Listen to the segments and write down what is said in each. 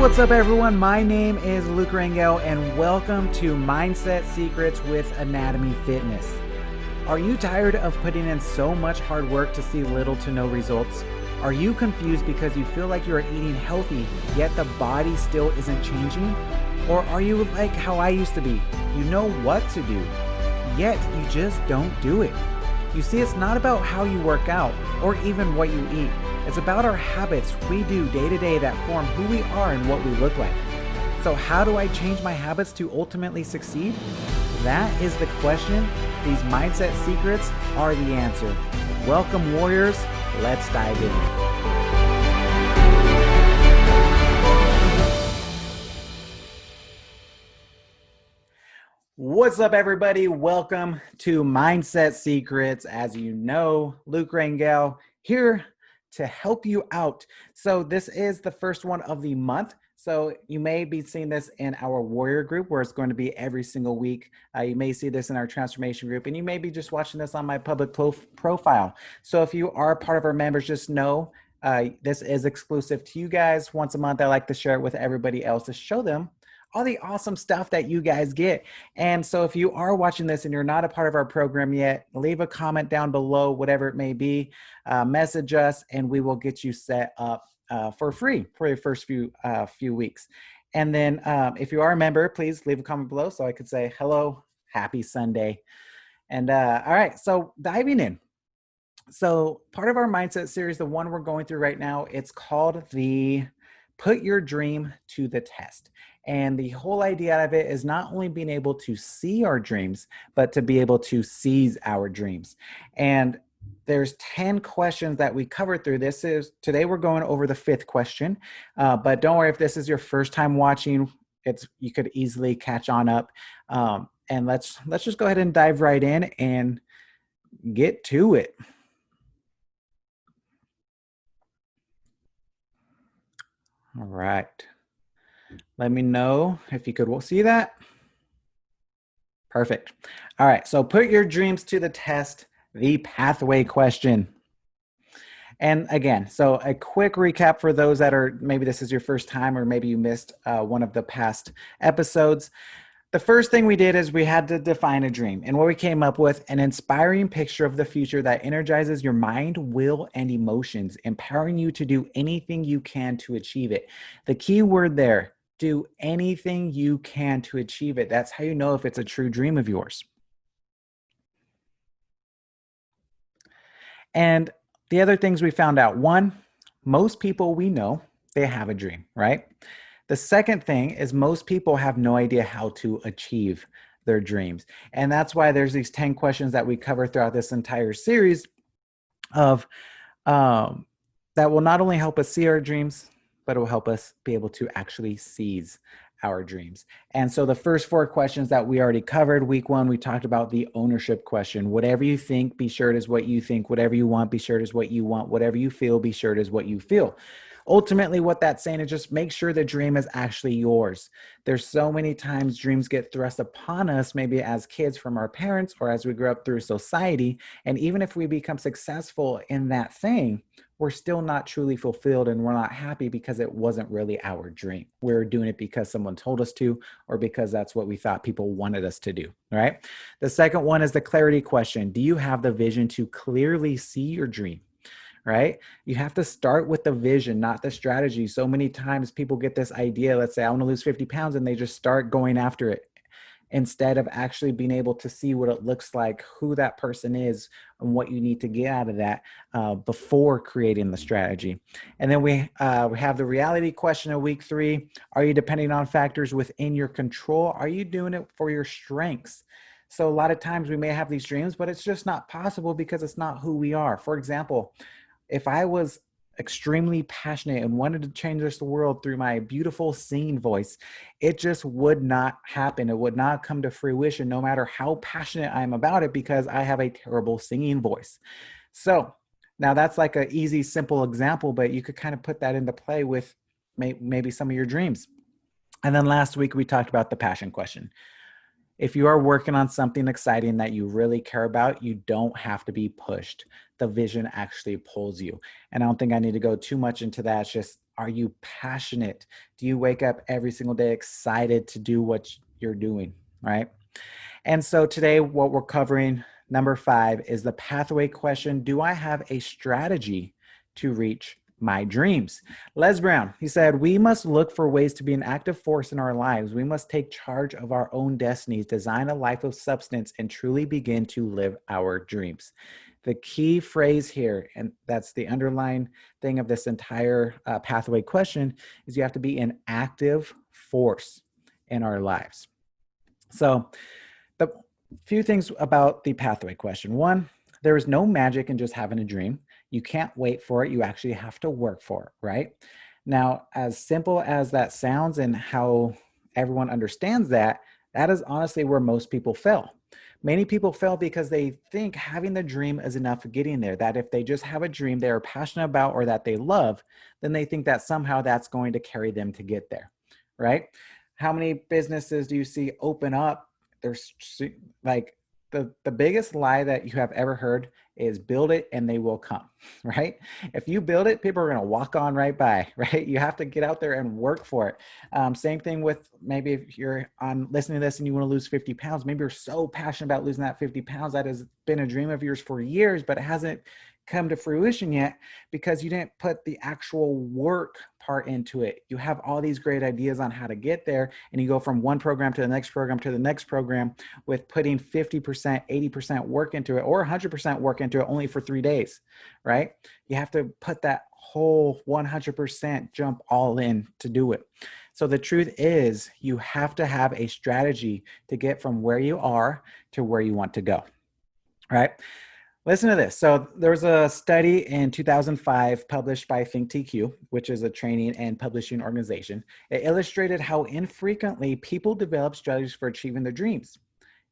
what's up everyone? My name is Luke Rangel and welcome to Mindset Secrets with Anatomy Fitness. Are you tired of putting in so much hard work to see little to no results? Are you confused because you feel like you are eating healthy, yet the body still isn't changing? Or are you like how I used to be? You know what to do, yet you just don't do it. You see, it's not about how you work out or even what you eat. It's about our habits we do day to day that form who we are and what we look like. So how do I change my habits to ultimately succeed? That is the question. These mindset secrets are the answer. Welcome, warriors. Let's dive in. What's up, everybody? Welcome to Mindset Secrets. As you know, Luke Rangel here to help you out. So this is the first one of the month. So you may be seeing this in our warrior group where it's going to be every single week. You may see this in our transformation group, and you may be just watching this on my public profile. So if you are part of our members, just know this is exclusive to you guys. Once a month, I like to share it with everybody else to show them all the awesome stuff that you guys get. And so if you are watching this and you're not a part of our program yet, leave a comment down below, whatever it may be, message us, and we will get you set up for free for your first few weeks. And then if you are a member, please leave a comment below so I could say, hello, happy Sunday. And all right, so diving in. So part of our mindset series, the one we're going through right now, it's called the Put Your Dream to the Test. And the whole idea of it is not only being able to see our dreams, but to be able to seize our dreams. And there's 10 questions that we covered through this. Today we're going over the 5th question, but don't worry if this is your first time watching. You could easily catch on up. And let's just go ahead and dive right in and get to it. All right. Let me know if you could see that. Perfect. All right. So put your dreams to the test, the pathway question. And again, so a quick recap for those that are, maybe this is your first time, or maybe you missed one of the past episodes. The first thing we did is we had to define a dream, and what we came up with: an inspiring picture of the future that energizes your mind, will, and emotions, empowering you to do anything you can to achieve it. The key word there, do anything you can to achieve it. That's how you know if it's a true dream of yours. And the other things we found out: one, most people we know, they have a dream, right? The second thing is most people have no idea how to achieve their dreams. And that's why there's these 10 questions that we cover throughout this entire series of that will not only help us see our dreams, but it will help us be able to actually seize our dreams. And so the first 4 questions that we already covered, week 1, we talked about the ownership question. Whatever you think, be sure it is what you think. Whatever you want, be sure it is what you want. Whatever you feel, be sure it is what you feel. Ultimately, what that's saying is just make sure the dream is actually yours. There's so many times dreams get thrust upon us, maybe as kids from our parents or as we grow up through society. And even if we become successful in that thing, we're still not truly fulfilled and we're not happy because it wasn't really our dream. We're doing it because someone told us to, or because that's what we thought people wanted us to do, right? The second one is the clarity question. Do you have the vision to clearly see your dream? Right? You have to start with the vision, not the strategy. So many times people get this idea, let's say I want to lose 50 pounds, and they just start going after it instead of actually being able to see what it looks like, who that person is, and what you need to get out of that before creating the strategy. And then we have the reality question of week 3. Are you depending on factors within your control? Are you doing it for your strengths? So a lot of times we may have these dreams, but it's just not possible because it's not who we are. For example, if I was extremely passionate and wanted to change the world through my beautiful singing voice, it just would not happen. It would not come to fruition no matter how passionate I am about it because I have a terrible singing voice. So now that's like an easy, simple example, but you could kind of put that into play with maybe some of your dreams. And then last week we talked about the passion question. If you are working on something exciting that you really care about, you don't have to be pushed. The vision actually pulls you. And I don't think I need to go too much into that. It's just Are you passionate? Do you wake up every single day excited to do what you're doing, right? And so today, what we're covering, number 5, is the pathway question. Do I have a strategy to reach my dreams? Les Brown, he said, we must look for ways to be an active force in our lives. We must take charge of our own destinies, design a life of substance, and truly begin to live our dreams. The key phrase here, and that's the underlying thing of this entire pathway question, is you have to be an active force in our lives. So, the few things about the pathway question. One, there is no magic in just having a dream. You can't wait for it. You actually have to work for it, right? Now, as simple as that sounds and how everyone understands that, that is honestly where most people fail. Many people fail because they think having the dream is enough for getting there, that if they just have a dream they are passionate about or that they love, then they think that somehow that's going to carry them to get there, right? How many businesses do you see open up? There's like the biggest lie that you have ever heard is build it and they will come, right? If you build it, people are going to walk on right by, right? You have to get out there and work for it. Same thing with maybe if you're on listening to this and you want to lose 50 pounds, maybe you're so passionate about losing that 50 pounds. That has been a dream of yours for years, but it hasn't come to fruition yet because you didn't put the actual work part into it. You have all these great ideas on how to get there, and you go from one program to the next program to the next program with putting 50%, 80% work into it, or 100% work into it only for 3 days, right? You have to put that whole 100% jump all in to do it. So the truth is you have to have a strategy to get from where you are to where you want to go, right? Listen to this. So there was a study in 2005 published by ThinkTQ, which is a training and publishing organization. It illustrated how infrequently people develop strategies for achieving their dreams.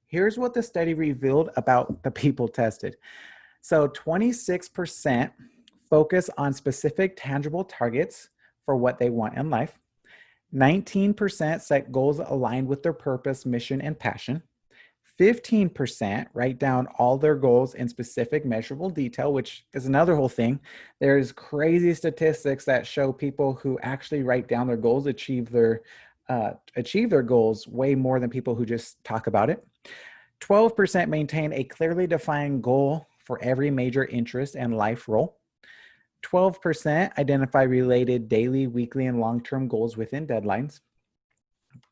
Here's what the study revealed about the people tested. So 26% focus on specific tangible targets for what they want in life. 19% set goals aligned with their purpose, mission, and passion. 15% write down all their goals in specific measurable detail, which is another whole thing. There's crazy statistics that show people who actually write down their goals achieve their goals way more than people who just talk about it. 12% maintain a clearly defined goal for every major interest and life role. 12% identify related daily, weekly, and long-term goals within deadlines.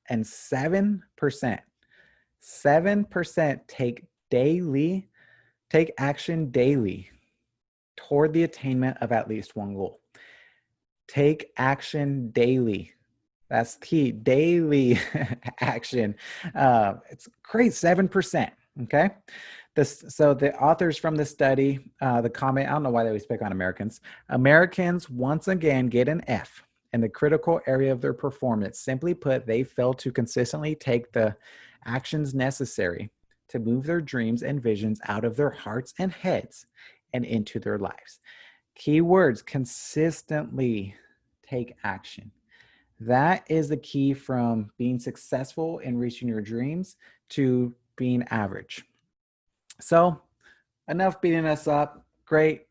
And 7% take action daily toward the attainment of at least one goal. Take action daily. That's key. Daily action. It's great. 7%. Okay. So the authors from the study, the comment, I don't know why they always pick on Americans. Americans once again get an F in the critical area of their performance. Simply put, they fail to consistently take the actions necessary to move their dreams and visions out of their hearts and heads and into their lives. Key words: consistently take action. That is the key from being successful in reaching your dreams to being average. So enough beating us up. Great.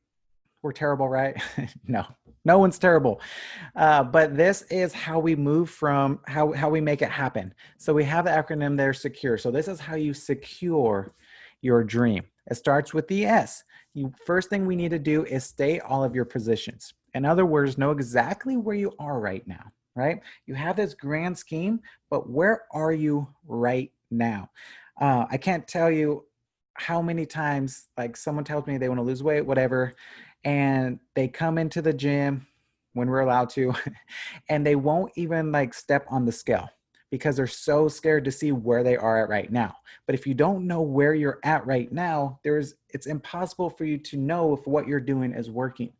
We're terrible, right? No one's terrible. But this is how we move from how we make it happen. So we have the acronym there, SECURE. So this is how you secure your dream. It starts with the S. First thing we need to do is state all of your positions. In other words, know exactly where you are right now, right? You have this grand scheme, but where are you right now? I can't tell you how many times, like, someone tells me they want to lose weight, whatever, and they come into the gym when we're allowed to, and they won't even like step on the scale because they're so scared to see where they are at right now. But if you don't know where you're at right now, it's impossible for you to know if what you're doing is working.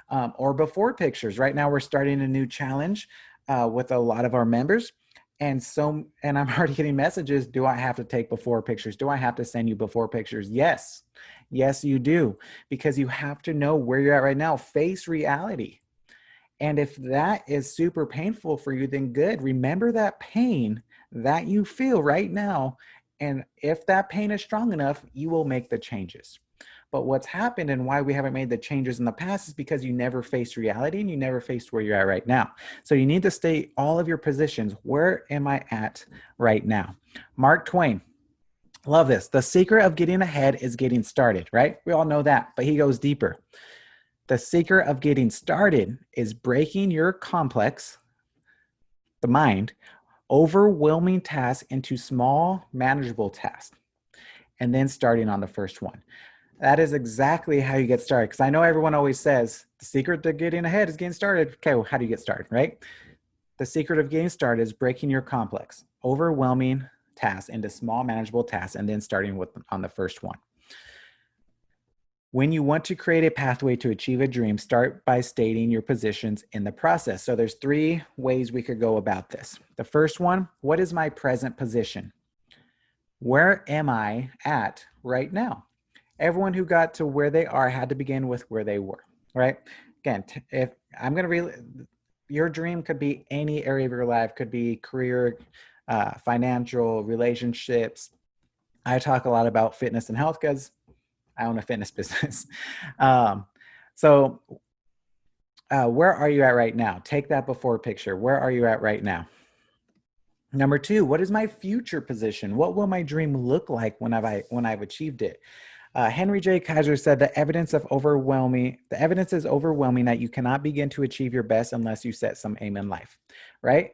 Or before pictures. Right now we're starting a new challenge with a lot of our members. And I'm already getting messages. Do I have to take before pictures? Do I have to send you before pictures? Yes, you do, because you have to know where you're at right now. Face reality. And if that is super painful for you, then good. Remember that pain that you feel right now. And if that pain is strong enough, you will make the changes. But what's happened and why we haven't made the changes in the past is because you never faced reality and you never faced where you're at right now. So you need to state all of your positions. Where am I at right now? Mark Twain, love this. The secret of getting ahead is getting started, right? We all know that, but he goes deeper. The secret of getting started is breaking your complex, the mind, overwhelming tasks into small, manageable tasks, and then starting on the first one. That is exactly how you get started. Because I know everyone always says the secret to getting ahead is getting started. Okay, well, how do you get started, right? The secret of getting started is breaking your complex, overwhelming tasks into small, manageable tasks, and then starting with on the first one. When you want to create a pathway to achieve a dream, start by stating your positions in the process. So there's 3 ways we could go about this. The first one, what is my present position? Where am I at right now? Everyone who got to where they are had to begin with where they were, right? Again, if I'm going to your dream could be any area of your life, could be career, financial, relationships. I talk a lot about fitness and health because I own a fitness business. Um, so where are you at right now? Take that before picture. Where are you at right now? Number 2, what is my future position? What will my dream look like when I've achieved it? Henry J. Kaiser said the evidence is overwhelming that you cannot begin to achieve your best unless you set some aim in life, right?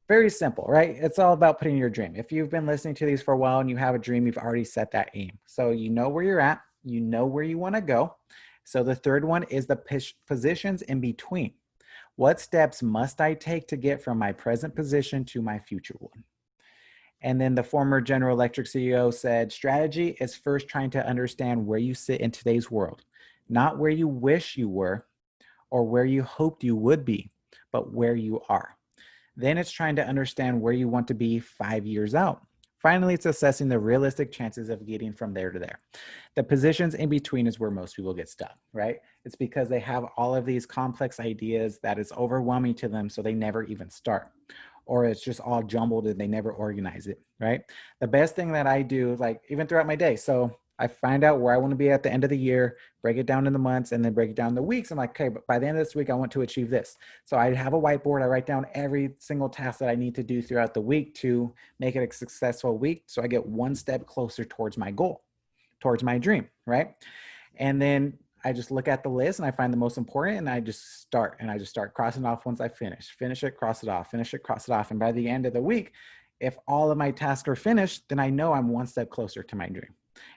Very simple, right? It's all about putting your dream. If you've been listening to these for a while and you have a dream, you've already set that aim. So you know where you're at, you know where you want to go. So the third one is the positions in between. What steps must I take to get from my present position to my future one? And then the former General Electric CEO said, strategy is first trying to understand where you sit in today's world, not where you wish you were or where you hoped you would be, but where you are. Then it's trying to understand where you want to be 5 years out. Finally, it's assessing the realistic chances of getting from there to there. The positions in between is where most people get stuck, right? It's because they have all of these complex ideas that is overwhelming to them, so they never even start. Or it's just all jumbled and they never organize it, right? The best thing that I do, like even throughout my day, so I find out where I want to be at the end of the year, break it down into months, and then break it down into weeks. I'm like, okay, but by the end of this week, I want to achieve this. So I have a whiteboard. I write down every single task that I need to do throughout the week to make it a successful week. So I get one step closer towards my goal, towards my dream, right? And then I just look at the list and I find the most important and I just start crossing off once I finish it, cross it off, finish it, cross it off. And by the end of the week, if all of my tasks are finished, then I know I'm one step closer to my dream.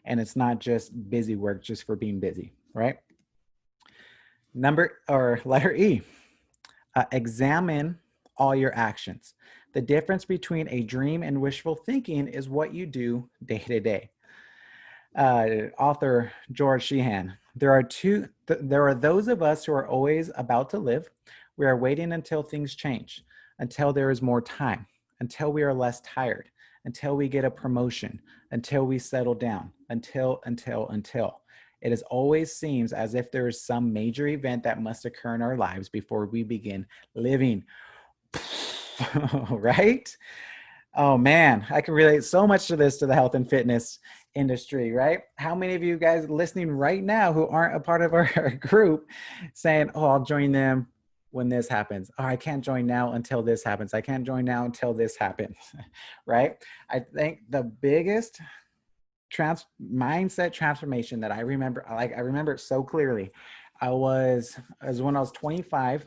And it's not just busy work just for being busy, right? Letter E, examine all your actions. The difference between a dream and wishful thinking is what you do day to day. Author George Sheehan. There are those of us who are always about to live. We are waiting until things change, until there is more time, until we are less tired, until we get a promotion, until we settle down, until. It is always seems as if there is some major event that must occur in our lives before we begin living. Right? Oh man, I can relate so much to this, to the health and fitness industry, right? How many of you guys listening right now who aren't a part of our group saying, oh, I'll join them when this happens. Oh, I can't join now until this happens. I can't join now until this happens, right? I think the biggest mindset transformation that I remember, I remember it so clearly. As when I was 25,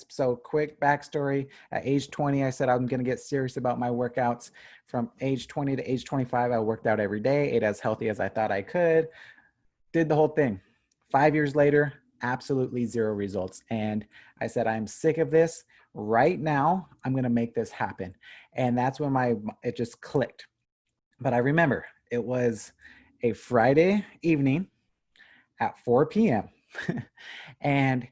so quick backstory, at age 20, I said I'm going to get serious about my workouts. From age 20 to age 25, I worked out every day, ate as healthy as I thought I could, did the whole thing. 5 years later, absolutely zero results. And I said, I'm sick of this. Right now, I'm going to make this happen. And that's when it just clicked. But I remember it was a Friday evening at 4 p.m. and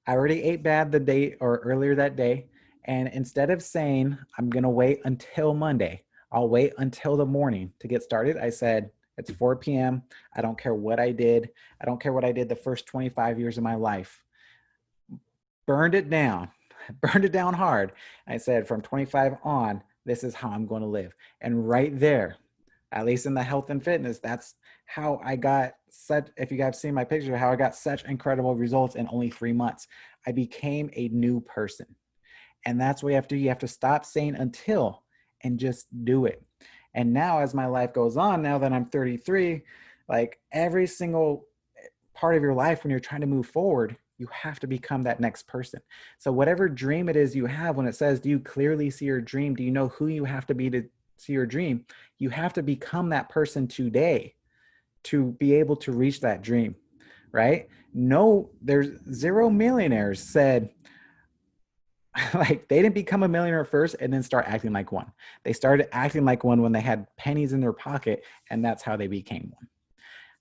I already ate bad the day or earlier that day. And instead of saying, I'm going to wait until Monday, I'll wait until the morning to get started, I said, it's 4 p.m. I don't care what I did. I don't care what I did the first 25 years of my life. Burned it down hard. I said, from 25 on, this is how I'm going to live. And right there, at least in the health and fitness. That's how I got such, if you guys see my picture, how I got such incredible results in only 3 months. I became a new person. And that's what you have to do. You have to stop saying until and just do it. And now, as my life goes on, now that I'm 33, like every single part of your life when you're trying to move forward, you have to become that next person. So, whatever dream it is you have, when it says, do you clearly see your dream? Do you know who you have to be to see your dream? You have to become that person today to be able to reach that dream, right? No, there's zero millionaires said, like they didn't become a millionaire first and then start acting like one. They started acting like one when they had pennies in their pocket, and that's how they became one.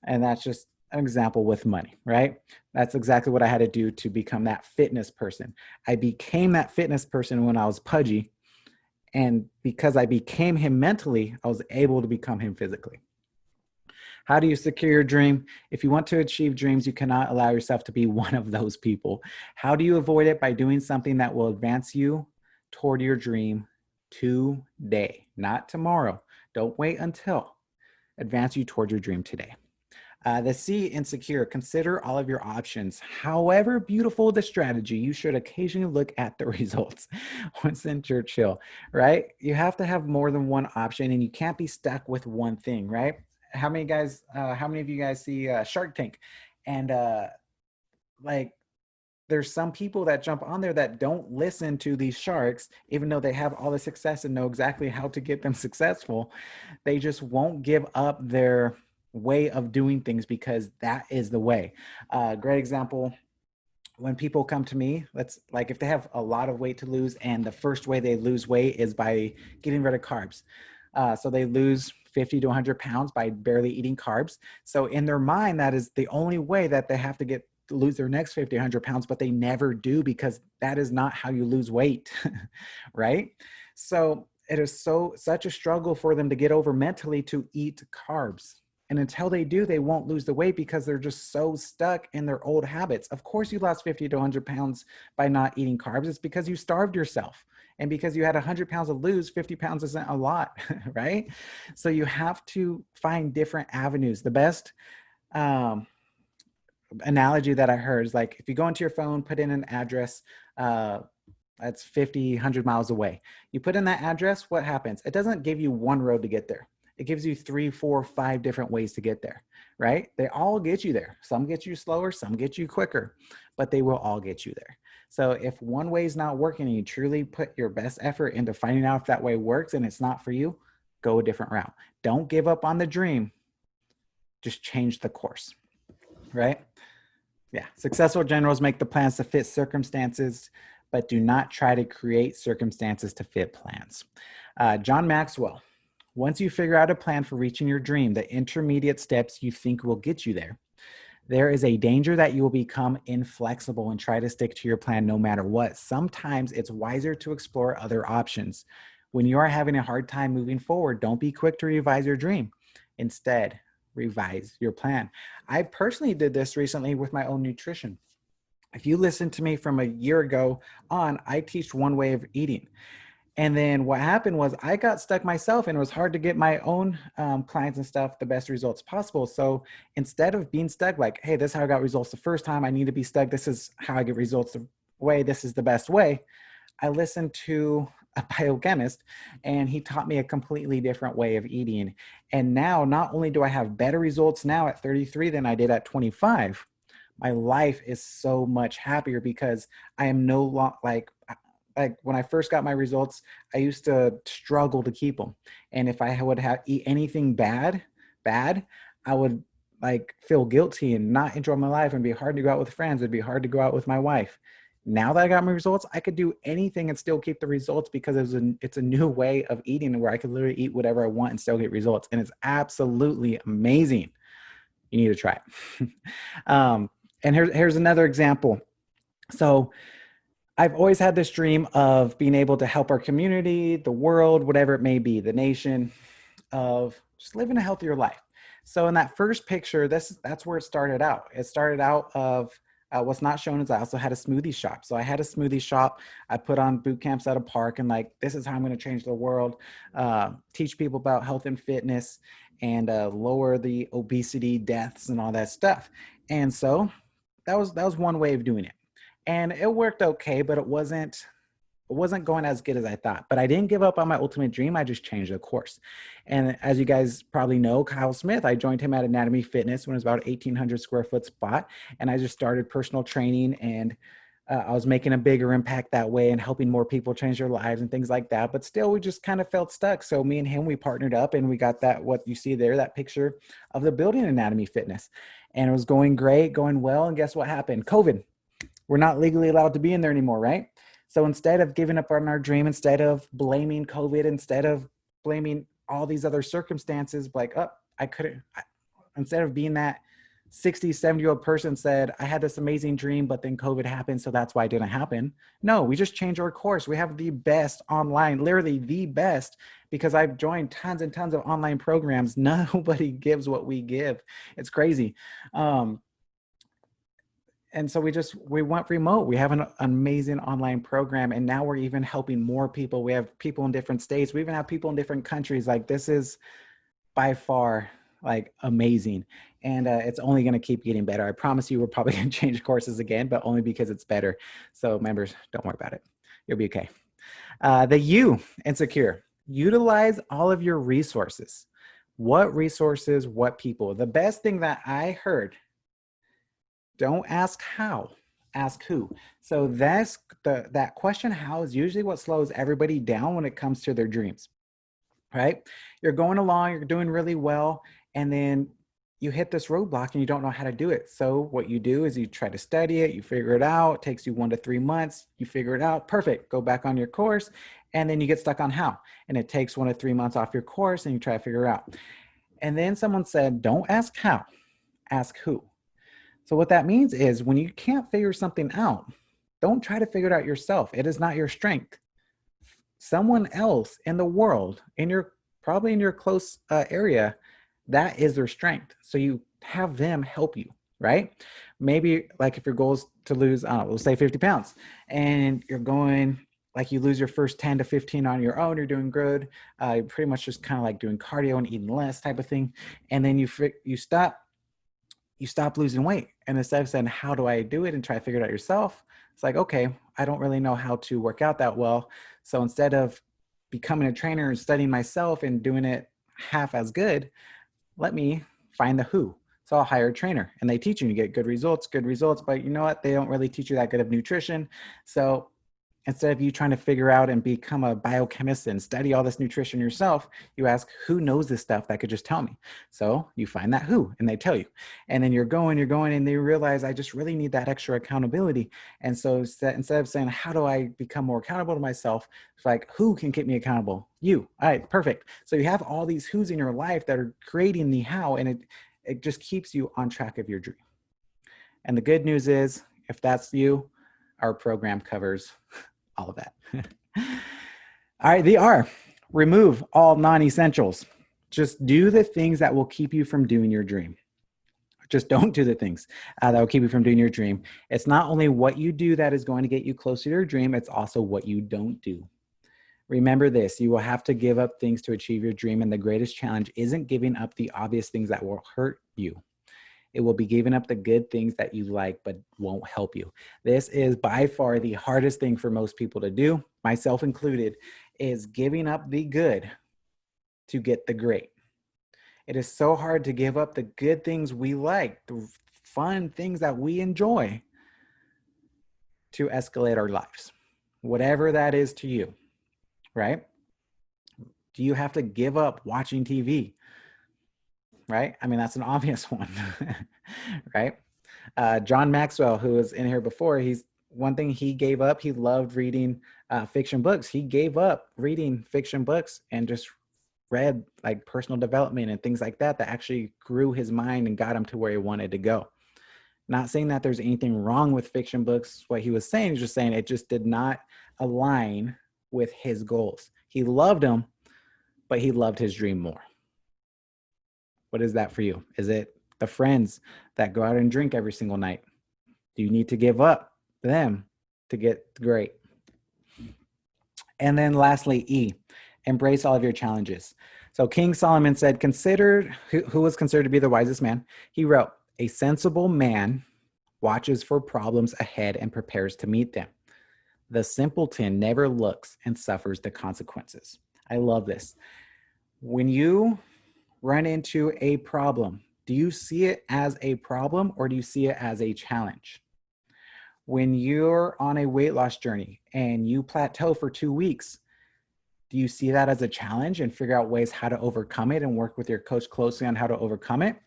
And that's just an example with money, right? That's exactly what I had to do to become that fitness person. I became that fitness person when I was pudgy. And because I became him mentally, I was able to become him physically. How do you secure your dream? If you want to achieve dreams, you cannot allow yourself to be one of those people. How do you avoid it? By doing something that will advance you toward your dream today, not tomorrow. Don't wait until. Advance you toward your dream today. The C, insecure. Consider all of your options. However beautiful the strategy, you should occasionally look at the results. Winston Churchill, right? You have to have more than one option, and you can't be stuck with one thing, right? How many guys? How many of you guys see Shark Tank? And like, there's some people that jump on there that don't listen to these sharks, even though they have all the success and know exactly how to get them successful. They just won't give up their way of doing things because that is the way. Great example. When people come to me, let's like if they have a lot of weight to lose, and the first way they lose weight is by getting rid of carbs. So they lose 50 to 100 pounds by barely eating carbs. So in their mind, that is the only way that they have to get lose their next 50, 100 pounds, but they never do because that is not how you lose weight, right? So it is such a struggle for them to get over mentally to eat carbs. And until they do, they won't lose the weight because they're just so stuck in their old habits. Of course, you lost 50 to 100 pounds by not eating carbs. It's because you starved yourself. And because you had 100 pounds to lose, 50 pounds isn't a lot, right? So you have to find different avenues. The best analogy that I heard is like, if you go into your phone, put in an address, that's 50, 100 miles away. You put in that address, what happens? It doesn't give you one road to get there. It gives you 3, 4, 5 different ways to get there, right? They all get you there. Some get you slower, some get you quicker, but they will all get you there. So if one way is not working and you truly put your best effort into finding out if that way works and it's not for you, go a different route. Don't give up on the dream. Just change the course, right? Yeah. Successful generals make the plans to fit circumstances, but do not try to create circumstances to fit plans. John Maxwell. Once you figure out a plan for reaching your dream, the intermediate steps you think will get you there, there is a danger that you will become inflexible and try to stick to your plan no matter what. Sometimes it's wiser to explore other options. When you are having a hard time moving forward, don't be quick to revise your dream. Instead, revise your plan. I personally did this recently with my own nutrition. If you listen to me from a year ago on, I teach one way of eating. And then what happened was I got stuck myself, and it was hard to get my own clients and stuff the best results possible. So instead of being stuck like, hey, this is how I got results the first time, I need to be stuck, this is how I get results the way, this is the best way, I listened to a biochemist, and he taught me a completely different way of eating. And now not only do I have better results now at 33 than I did at 25, my life is so much happier because I am no longer like when I first got my results, I used to struggle to keep them. And if I would have eat anything bad, I would like feel guilty and not enjoy my life and be hard to go out with friends. It'd be hard to go out with my wife. Now that I got my results, I could do anything and still keep the results because it's a new way of eating where I could literally eat whatever I want and still get results. And it's absolutely amazing. You need to try it. And here's another example. So I've always had this dream of being able to help our community, the world, whatever it may be, the nation, of just living a healthier life. So in that first picture, that's where it started out. It started out of What's not shown is I also had a smoothie shop. So I had a smoothie shop. I put on boot camps at a park and like, this is how I'm going to change the world, teach people about health and fitness, and lower the obesity deaths and all that stuff. And so that was one way of doing it. And it worked okay, but it wasn't going as good as I thought. But I didn't give up on my ultimate dream. I just changed the course. And as you guys probably know, Kyle Smith, I joined him at Anatomy Fitness when it was about 1,800 square foot spot. And I just started personal training, and I was making a bigger impact that way and helping more people change their lives and things like that. But still, we just kind of felt stuck. So me and him, we partnered up, and we got that, what you see there, that picture of the building Anatomy Fitness. And it was going great, going well. And guess what happened? COVID. We're not legally allowed to be in there anymore, right? So instead of giving up on our dream, instead of blaming COVID, instead of blaming all these other circumstances, like, oh, I couldn't, instead of being that 60, 70-year-old person said, I had this amazing dream, but then COVID happened, so that's why it didn't happen. No, we just changed our course. We have the best online, literally the best, because I've joined tons and tons of online programs. Nobody gives what we give. It's crazy. And so we went remote. We have an amazing online program, and now we're even helping more people. We have people in different states. We even have people in different countries. Like, this is by far like amazing, and it's only going to keep getting better. I promise you, we're probably going to change courses again, but only because it's better. So members, don't worry about it. You'll be okay. The U, insecure. Utilize all of your resources. What resources? What people? The best thing that I heard, don't ask how, ask who. So that question, how, is usually what slows everybody down when it comes to their dreams, right? You're going along, you're doing really well, and then you hit this roadblock and you don't know how to do it. So what you do is you try to study it, you figure it out, it takes you 1 to 3 months, you figure it out, perfect, go back on your course, and then you get stuck on how. And it takes 1 to 3 months off your course and you try to figure it out. And then someone said, don't ask how, ask who. So what that means is when you can't figure something out, don't try to figure it out yourself. It is not your strength. Someone else in the world, probably in your close area, that is their strength. So you have them help you, right? Maybe like if your goal is to lose, we'll say 50 pounds, and you're going, like you lose your first 10 to 15 on your own, you're doing good. You're pretty much just kind of like doing cardio and eating less type of thing. And then you stop losing weight. And instead of saying, how do I do it, and try to figure it out yourself, it's like, okay, I don't really know how to work out that well. So instead of becoming a trainer and studying myself and doing it half as good, let me find the who. So I'll hire a trainer, and they teach you, and you get good results, but you know what? They don't really teach you that good of nutrition. So instead of you trying to figure out and become a biochemist and study all this nutrition yourself, you ask, who knows this stuff that could just tell me? So you find that who, and they tell you. And then you're going, and they realize, I just really need that extra accountability. And so instead of saying, how do I become more accountable to myself? It's like, who can keep me accountable? You. All right, perfect. So you have all these who's in your life that are creating the how, and it just keeps you on track of your dream. And the good news is, if that's you, our program covers all of that. All right, the R, remove all non-essentials. Just do the things that will keep you from doing your dream. Just don't do the things that will keep you from doing your dream. It's not only what you do that is going to get you closer to your dream, it's also what you don't do. Remember this, you will have to give up things to achieve your dream, and the greatest challenge isn't giving up the obvious things that will hurt you. It will be giving up the good things that you like but won't help you. This is by far the hardest thing for most people to do, myself included, is giving up the good to get the great. It is so hard to give up the good things we like, the fun things that we enjoy, to escalate our lives, whatever that is to you, right? Do you have to give up watching TV? Right? I mean, that's an obvious one, right? John Maxwell, who was in here before, one thing he gave up. He loved reading fiction books. He gave up reading fiction books and just read like personal development and things like that actually grew his mind and got him to where he wanted to go. Not saying that there's anything wrong with fiction books. What he was saying is just saying it just did not align with his goals. He loved them, but he loved his dream more. What is that for you? Is it the friends that go out and drink every single night? Do you need to give up them to get great? And then lastly, E, embrace all of your challenges. So King Solomon said, who was considered to be the wisest man? He wrote, a sensible man watches for problems ahead and prepares to meet them. The simpleton never looks and suffers the consequences. I love this. When you run into a problem, do you see it as a problem or do you see it as a challenge? When you're on a weight loss journey and you plateau for 2 weeks, do you see that as a challenge and figure out ways how to overcome it and work with your coach closely on how to overcome it?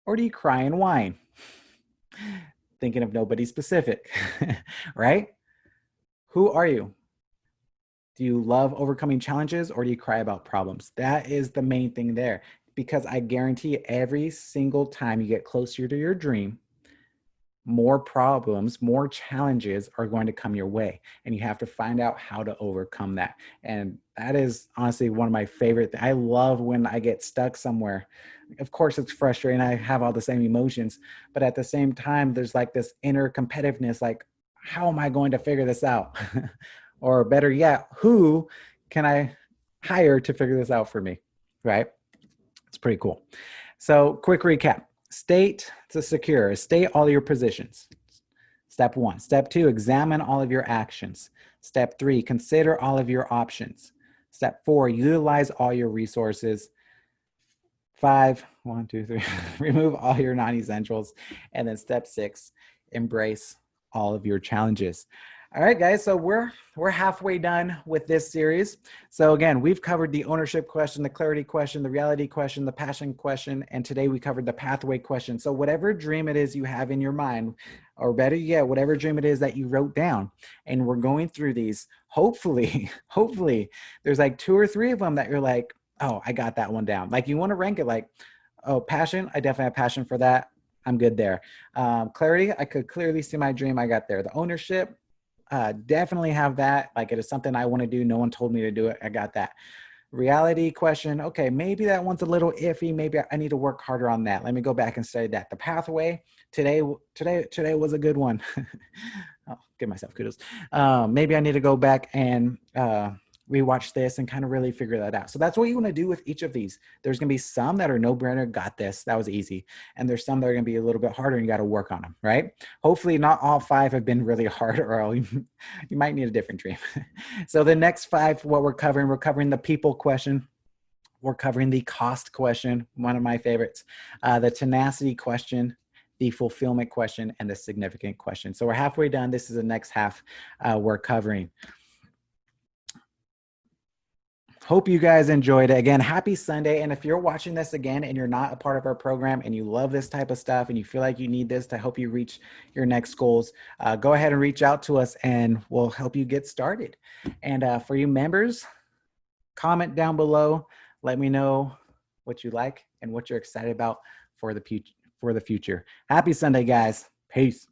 Or do you cry and whine? Thinking of nobody specific, right? Who are you? Do you love overcoming challenges or do you cry about problems? That is the main thing there, because I guarantee every single time you get closer to your dream, more problems, more challenges are going to come your way, and you have to find out how to overcome that. And that is honestly one of my favorite things. I love when I get stuck somewhere. Of course, it's frustrating. I have all the same emotions, but at the same time, there's like this inner competitiveness, like, how am I going to figure this out? Or better yet, who can I hire to figure this out for me? Right? It's pretty cool. So quick recap. State to secure, state all your positions. Step 1. Step 2, examine all of your actions. Step 3, consider all of your options. Step 4, utilize all your resources. 5, 1, 2, 3, remove all your non-essentials. And then step 6, embrace all of your challenges. All right, guys, so we're halfway done with this series. So again, we've covered the ownership question, the clarity question, the reality question, the passion question, and today we covered the pathway question. So whatever dream it is you have in your mind, or better yet, whatever dream it is that you wrote down, and we're going through these, hopefully, there's like 2 or 3 of them that you're like, oh, I got that one down. Like you want to rank it like, oh, passion, I definitely have passion for that. I'm good there. Clarity, I could clearly see my dream. I got there. The ownership, definitely have that. Like it is something I want to do. No one told me to do it. I got that. Reality question. Okay, maybe that one's a little iffy. Maybe I need to work harder on that. Let me go back and study that. The pathway today was a good one. I'll give myself kudos. Maybe I need to go back and rewatch this and kind of really figure that out. So that's what you want to do with each of these. There's going to be some that are no brainer. Got this. That was easy. And there's some that are going to be a little bit harder and you got to work on them, right? Hopefully not all 5 have been really hard, or you might need a different dream. So the next 5, what we're covering the people question. We're covering the cost question, one of my favorites, the tenacity question, the fulfillment question, and the significant question. So we're halfway done. This is the next half we're covering. Hope you guys enjoyed it. Again, happy Sunday. And if you're watching this again and you're not a part of our program and you love this type of stuff and you feel like you need this to help you reach your next goals, go ahead and reach out to us and we'll help you get started. And for you members, comment down below. Let me know what you like and what you're excited about for the future. Happy Sunday, guys. Peace.